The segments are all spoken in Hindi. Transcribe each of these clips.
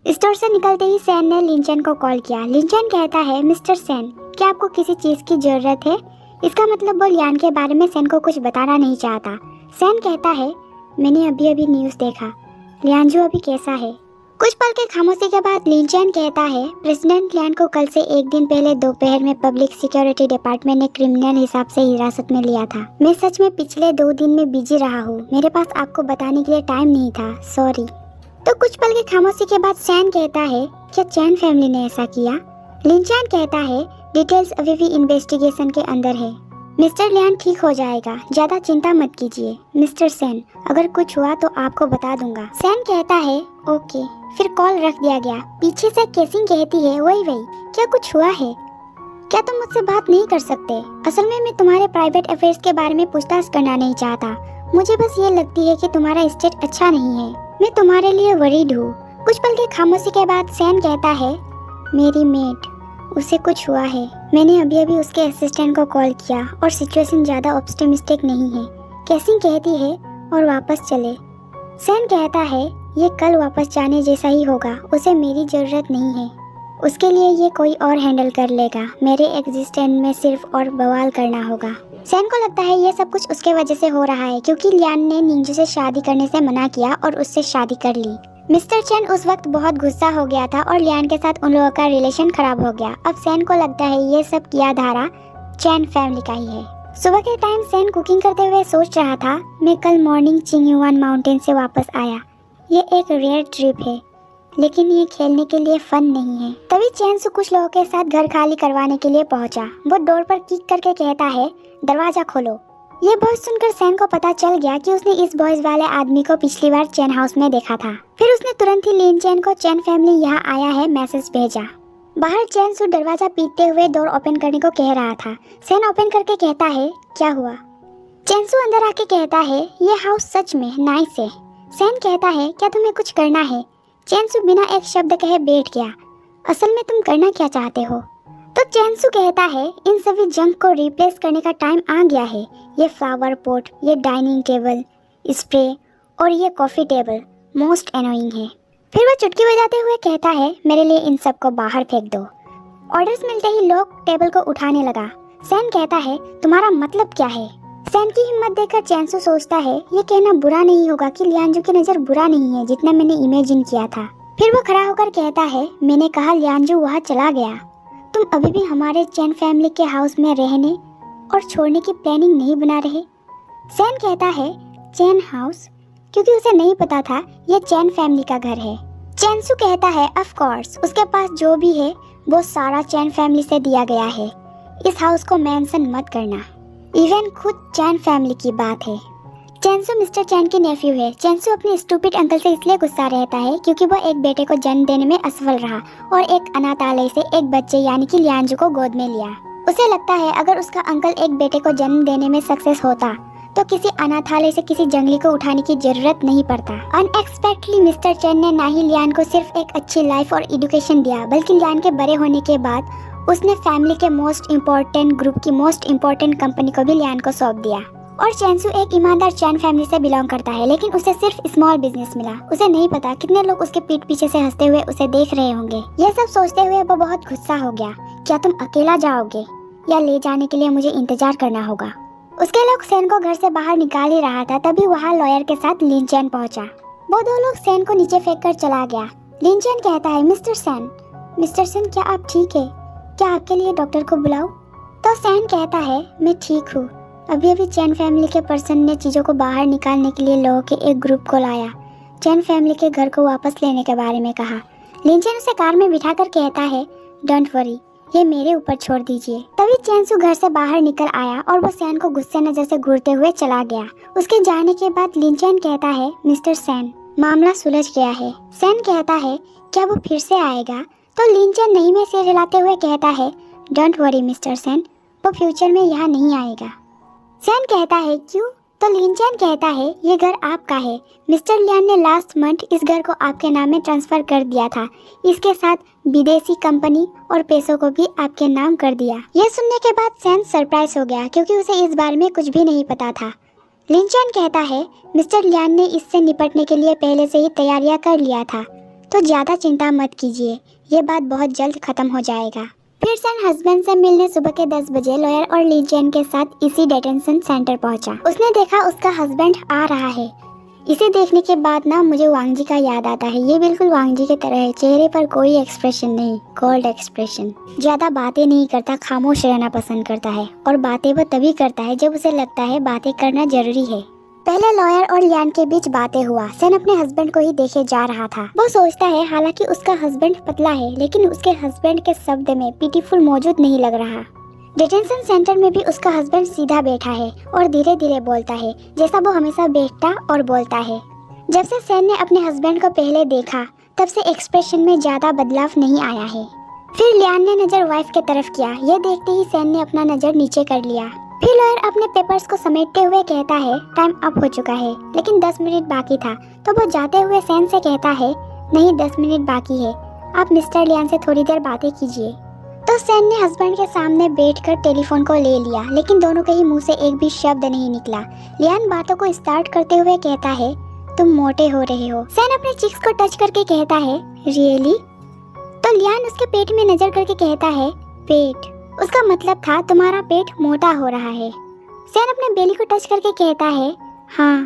स्टोर से निकलते ही सैन ने लिंचन को कॉल किया। लिंचन कहता है, मिस्टर सैन, क्या आपको किसी चीज़ की ज़रूरत है? इसका मतलब वो लियान के बारे में सैन को कुछ बताना नहीं चाहता। सैन कहता है, मैंने अभी अभी न्यूज़ देखा। लियांजू अभी कैसा है? कुछ पल के खामोशी के बाद लिंचन कहता है, प्रेसिडेंट लियान को कल से एक दिन पहले दोपहर में पब्लिक सिक्योरिटी डिपार्टमेंट ने क्रिमिनल हिसाब से हिरासत में लिया था। मैं सच में पिछले 2 दिन में बिजी रहा हूँ। मेरे पास आपको बताने के लिए टाइम नहीं था, सॉरी। तो कुछ पल के खामोशी के बाद सैन कहता है, क्या चैन फैमिली ने ऐसा किया? लिंचन कहता है, डिटेल्स अभी भी इन्वेस्टिगेशन के अंदर है। मिस्टर लियान ठीक हो जाएगा, ज्यादा चिंता मत कीजिए। मिस्टर सैन, अगर कुछ हुआ तो आपको बता दूंगा। सैन कहता है, ओके। फिर कॉल रख दिया गया। पीछे से केसिंग कहती है, वही, क्या कुछ हुआ है? क्या तुम मुझसे बात नहीं कर सकते? असल में मैं तुम्हारे प्राइवेट अफेयर्स के बारे में पूछताछ करना नहीं चाहता। मुझे बस ये लगती है कि तुम्हारा स्टेट अच्छा नहीं है। मैं तुम्हारे लिए वरीड हूँ। कुछ पल के खामोशी के बाद सैन कहता है, मेरी मेट, उसे कुछ हुआ है। मैंने अभी अभी उसके असिस्टेंट को कॉल किया और सिचुएशन ज़्यादा ऑप्टिमिस्टिक नहीं है। केसिंग कहती है, और वापस चले। सैन कहता है, ये कल वापस जाने जैसा ही होगा। उसे मेरी ज़रूरत नहीं है। उसके लिए ये कोई और हैंडल कर लेगा। मेरे एग्जिस्टेंस में सिर्फ और बवाल करना होगा। सैन को लगता है ये सब कुछ उसके वजह से हो रहा है क्योंकि लियान ने निंजू से शादी करने से मना किया और उससे शादी कर ली। मिस्टर चैन उस वक्त बहुत गुस्सा हो गया था और लियान के साथ उन लोगों का रिलेशन खराब हो गया। अब सैन को लगता है ये सब किया धारा चैन फैमिली का ही है। सुबह के टाइम सैन कुकिंग करते हुए सोच रहा था, मैं कल मॉर्निंग चिंगयुआन माउंटेन से वापस आया। ये एक रेयर ट्रिप है, लेकिन ये खेलने के लिए फन नहीं है। तभी चैनसू कुछ लोगों के साथ घर खाली करवाने के लिए पहुंचा। वो डोर पर किक करके कहता है, दरवाजा खोलो। ये वॉइस सुनकर सैन को पता चल गया कि उसने इस वॉइस वाले आदमी को पिछली बार चैन हाउस में देखा था। फिर उसने तुरंत ही लिन चैन को चैन फैमिली यहाँ आया है मैसेज भेजा। बाहर चैनसू दरवाजा पीटते हुए डोर ओपन करने को कह रहा था। सैन ओपन करके कहता है, क्या हुआ? चैनसू अंदर आके कहता है, ये हाउस सच में नाइस है। सैन कहता है, क्या तुम्हें कुछ करना है? चैनसू बिना एक शब्द कहे बैठ गया। असल में तुम करना क्या चाहते हो? तो चैनसू कहता है, इन सभी जंक को रिप्लेस करने का टाइम आ गया है। ये फ्लावर पॉट, ये डाइनिंग टेबल, स्प्रे और ये कॉफ़ी टेबल मोस्ट एनोइंग है। फिर वह चुटकी बजाते हुए कहता है, मेरे लिए इन सब को बाहर फेंक दो। ऑर्डर्स मिलते ही लोग टेबल को उठाने लगा। सैन कहता है, तुम्हारा मतलब क्या है? सैन की हिम्मत देखकर चैनसू सोचता है, ये कहना बुरा नहीं होगा कि लियांजू की नज़र बुरा नहीं है जितना मैंने इमेजिन किया था। फिर वो खड़ा होकर कहता है, मैंने कहा लियांजू वहाँ चला गया। तुम अभी भी हमारे चैन फैमिली के हाउस में रहने और छोड़ने की प्लानिंग नहीं बना रहे? सैन कहता है, चैन हाउस, क्योंकि उसे नहीं पता था ये चैन फैमिली का घर है। चैनसू कहता है, ऑफ कोर्स, उसके पास जो भी है वो सारा चैन फैमिली से दिया गया है। इस हाउस को मेंशन मत करना। इवन खुद चैन फैमिली की बात है। चैनसू मिस्टर चैन की नेफ्यू है। चैनसू अपने स्टूपिड अंकल से इसलिए गुस्सा रहता है क्योंकि वो एक बेटे को जन्म देने में असफल रहा और एक अनाथालय से एक बच्चे यानी कि लियांजू को गोद में लिया। उसे लगता है अगर उसका अंकल एक बेटे को जन्म देने में सक्सेस होता तो किसी अनाथालय से किसी जंगली को उठाने की जरूरत नहीं पड़ता। अनएक्सपेक्टेडली मिस्टर चैन ने ना ही लियान को सिर्फ एक अच्छी लाइफ और एजुकेशन दिया, बल्कि लियान के बड़े होने के बाद उसने फैमिली के मोस्ट इम्पोर्टेंट ग्रुप की मोस्ट इम्पोर्टेंट कंपनी को भी लियान को सौंप दिया। और चैनसू एक ईमानदार चैन फैमिली से बिलोंग करता है, लेकिन उसे सिर्फ स्मॉल बिजनेस मिला। उसे नहीं पता कितने लोग उसके पीठ पीछे से हंसते हुए उसे देख रहे होंगे। यह सब सोचते हुए वो बहुत गुस्सा हो गया। क्या तुम अकेला जाओगे या ले जाने के लिए मुझे इंतजार करना होगा? उसके लोग सैन को घर से बाहर निकाल ही रहा था, तभी वहाँ लॉयर के साथ लिन चैन पहुँचा। वो दो लोग सैन को नीचे फेंक कर चला गया। लिन चैन कहता है, मिस्टर सैन, क्या आप ठीक है? क्या आपके लिए डॉक्टर को बुलाऊं? तो सैन कहता है, मैं ठीक हूँ। अभी अभी चैन फैमिली के पर्सन ने चीज़ों को बाहर निकालने के लिए लोगों के एक ग्रुप को लाया। चैन फैमिली के घर को वापस लेने के बारे में कहा। लिन चैन उसे कार में बिठाकर कहता है, डोंट वरी, ये मेरे ऊपर छोड़ दीजिए। तभी चैनसू घर से बाहर निकल आया और वो सैन को गुस्से नजर से घूरते हुए चला गया। उसके जाने के बाद लिन चैन कहता है, मिस्टर सैन, मामला सुलझ गया है। सैन कहता है, क्या वो फिर से आएगा? तो लिन चैन नहीं में सिर हिलाते हुए कहता है, डोंट वरी मिस्टर सैन, वो फ्यूचर में यहाँ नहीं आएगा। सैन कहता है, क्यों? तो लिन चैन कहता है, ये घर आपका है। मिस्टर लियान ने लास्ट मंथ इस घर को आपके नाम में ट्रांसफर कर दिया था। इसके साथ विदेशी कंपनी और पैसों को भी आपके नाम कर दिया। यह सुनने के बाद सैन सरप्राइज हो गया क्योंकि उसे इस बारे में कुछ भी नहीं पता था। लिन चैन कहता है, मिस्टर लियान ने इससे निपटने के लिए पहले से ही तैयारियां कर लिया था। तो ज़्यादा चिंता मत कीजिए, ये बात बहुत जल्द ख़त्म हो जाएगा। फिर सैन हस्बैंड से मिलने सुबह के 10 बजे लॉयर और ली जेन के साथ इसी डिटेंशन सेंटर पहुंचा। उसने देखा उसका हस्बैंड आ रहा है। इसे देखने के बाद ना मुझे वांग जी का याद आता है। ये बिल्कुल वांग जी की तरह है, चेहरे पर कोई एक्सप्रेशन नहीं, कोल्ड एक्सप्रेशन। ज़्यादा बातें नहीं करता, खामोश रहना पसंद करता है और बातें वो तभी करता है जब उसे लगता है बातें करना जरूरी है। पहले लॉयर और लियान के बीच बातें हुआ। सैन अपने हस्बैंड को ही देखे जा रहा था। वो सोचता है हालांकि उसका हस्बैंड पतला है, लेकिन उसके हस्बैंड के शब्द में ब्यूटीफुल मौजूद नहीं लग रहा। डिटेंशन सेंटर में भी उसका हस्बैंड सीधा बैठा है और धीरे धीरे बोलता है, जैसा वो हमेशा बैठता और बोलता है। जब से सैन ने अपने हस्बैंड को पहले देखा, तब से एक्सप्रेशन में ज्यादा बदलाव नहीं आया है। फिर लियान ने नजर वाइफ के तरफ किया। यह देखते ही सैन ने अपना नजर नीचे कर लिया। फिर लॉयर अपने पेपर्स को समेटते हुए कहता है, टाइम अप हो चुका है, लेकिन 10 मिनट बाकी था। तो वो जाते हुए सैन से कहता है, नहीं 10 मिनट बाकी है, आप मिस्टर लियान से थोड़ी देर बातें कीजिए। तो सैन ने हस्बैंड के सामने बैठकर टेलीफोन को ले लिया, लेकिन दोनों के ही मुंह से एक भी शब्द नहीं निकला। लियान बातों को स्टार्ट करते हुए कहता है, तुम मोटे हो रहे हो। सैन अपने चिक्स को टच करके कहता है, रियली? तो लियान उसके पेट में नजर करके कहता है, पेट? उसका मतलब था तुम्हारा पेट मोटा हो रहा है। सैन अपने बेली को टच करके कहता है, हाँ,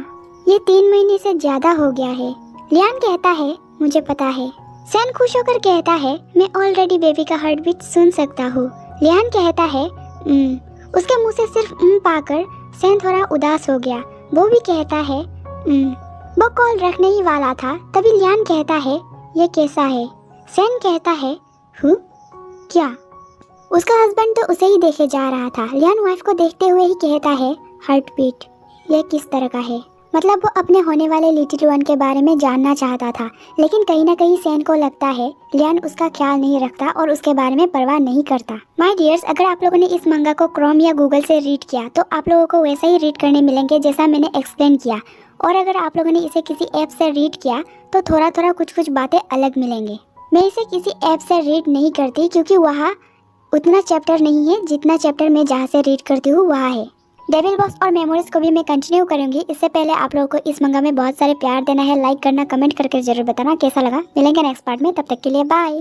ये 3 महीने से ज्यादा हो गया है। लियान कहता है, मुझे पता है। सैन खुश होकर कहता है, मैं ऑलरेडी बेबी का हार्ट बीट सुन सकता हूँ। लियान कहता है, उसके मुंह से सिर्फ पाकर सैन थोड़ा उदास हो गया। वो भी कहता है, वो कॉल रखने ही वाला था। तभी लियान कहता है, ये कैसा है? सैन कहता है, क्या? उसका हस्बैंड तो उसे ही देखे जा रहा था। लियान वाइफ को देखते हुए ही कहता है, हार्ट बीट, यह किस तरह का है? मतलब वो अपने होने वाले लिटिल वन के बारे में जानना चाहता था, लेकिन कहीं ना कहीं सैन को लगता है लियान उसका ख्याल नहीं रखता और उसके बारे में परवाह नहीं करता। माय डियर्स, अगर आप लोगों ने इस मंगा को क्रोम या गूगल से रीड किया तो आप लोगों को वैसा ही रीड करने मिलेंगे जैसा मैंने एक्सप्लेन किया, और अगर आप लोगों ने इसे किसी ऐप से रीड किया तो थोड़ा थोड़ा कुछ बातें अलग मिलेंगे। मैं इसे किसी ऐप से रीड नहीं करती क्योंकि वहाँ उतना चैप्टर नहीं है जितना चैप्टर मैं जहाँ से रीड करती हूँ वहाँ है। डेविल बॉक्स और मेमोरीज को भी मैं कंटिन्यू करूँगी। इससे पहले आप लोगों को इस मंगा में बहुत सारे प्यार देना है, लाइक करना, कमेंट करके जरूर बताना कैसा लगा। मिलेंगे नेक्स्ट पार्ट में, तब तक के लिए बाय।